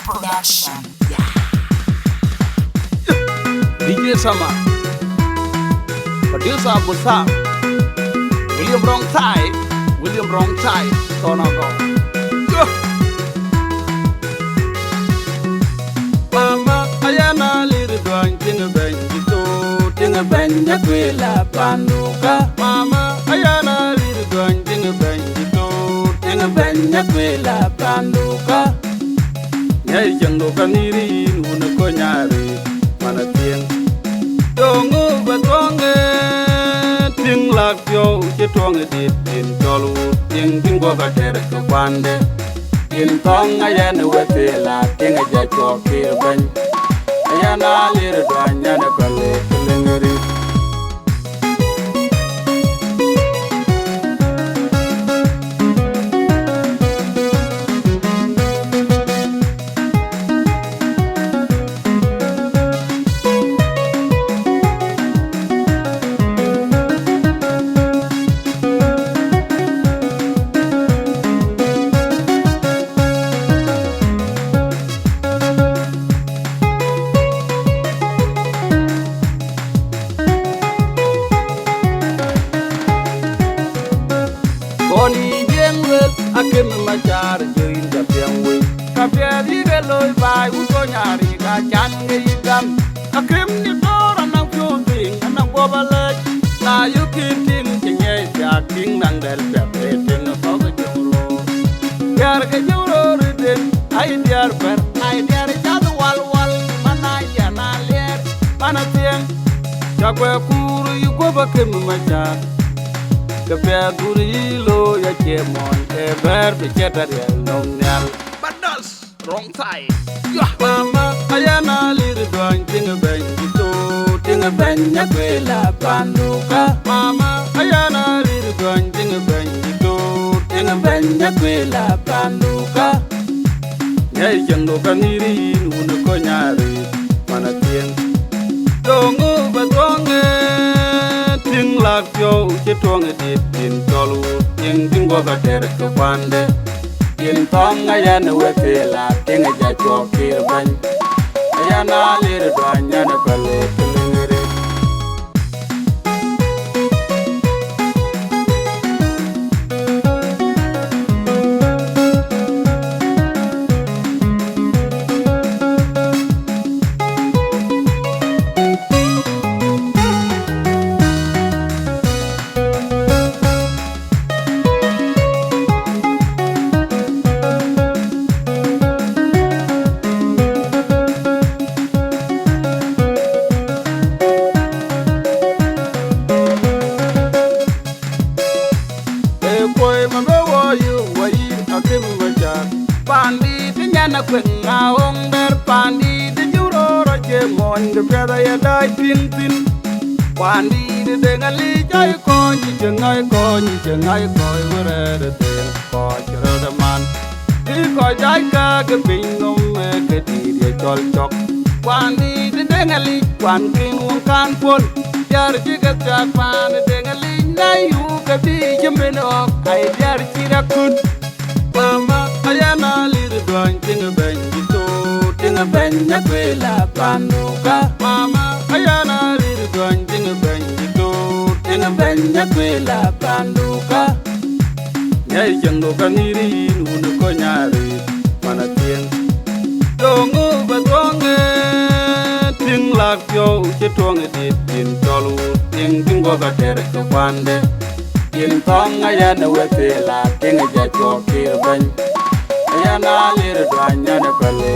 Production. DJ Sama, producer Busa, William Wrong Tie, Tonago. Mama, ayana liru doang tinga benja kwela panuka. Mama, ayana liru doang tinga benja kwela panuka. Nyai jangdo kaniri nuna konyari mana tieng. Dongu batonge ting lak yo che tonge dit tin tolu ting ting go ka tere ka pande. Tin tong ayana wetela ting aja chokir ben. Ayana lir doanya na kale kelengeri. Boni jengwel akem machar join da piangwe kapya dige loy bai u ko nyari ka chan nge gam akem ni tora nang pyo ding nang bobale na yu kin tin chinge ya king nang del pe tin ko ga juro yar ga juro riden ai diar per ai diar chad wal mana ya na ler mana tien chakwe kuru yu go bakem machar Kapya gurilo ya chemon ever bicheta real nomnyal badas wrong side mama ayana liru doang tinga benja kwela panuka mama ayana liru doang tinga benja kwela panuka nyai jangdo kaniri nuna konyari mana tieng dongu batonge ting lak yo che tonge dit tin tolu ting ting go ka tere ka pande tin tong ayana wetela ting aja chokir ban ayana lir doanya na kale kelengeri. Pandi di nyana kwenga ongber pandi di juro roche mon de peda ya dai tin tin pandi di dengali jai ko ni jengai ko wure de ten ko jero de man di ko jai ka ke pinom me ke di de chol chok pandi di dengali kwan kin won kan pol yar ji ga tak pan dengali na yu ke bi jemeno ai yar ji ra kun mama ayana liru doang tinga benja kwela panuka mama ayana liru doang tinga benja kwela panuka nyai jangdo kaniri nuna konyari mana tieng dongu batonge ting lak yo che tonge dit tin tolu ting ting go ka tere ka pande tin tong ayana wetela ting aja chokir ben ayana lir doanya na kale